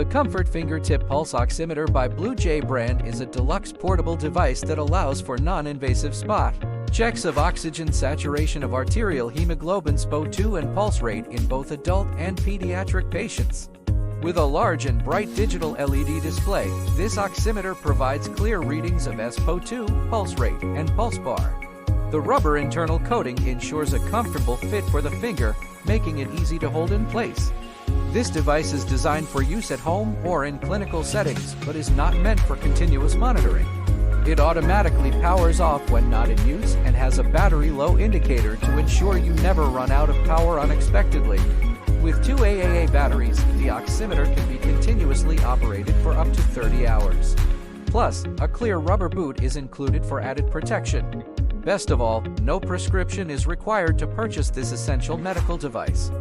The Comfort Fingertip Pulse Oximeter by Blue Jay brand is a deluxe portable device that allows for non-invasive spot checks of oxygen saturation of arterial hemoglobin SpO2 and pulse rate in both adult and pediatric patients. With a large and bright digital LED display, this oximeter provides clear readings of SpO2, pulse rate, and pulse bar. The rubber internal coating ensures a comfortable fit for the finger, making it easy to hold in place. This device is designed for use at home or in clinical settings, but is not meant for continuous monitoring. It automatically powers off when not in use and has a battery low indicator to ensure you never run out of power unexpectedly. With 2 AAA batteries, the oximeter can be continuously operated for up to 30 hours. Plus, a clear rubber boot is included for added protection. Best of all, no prescription is required to purchase this essential medical device.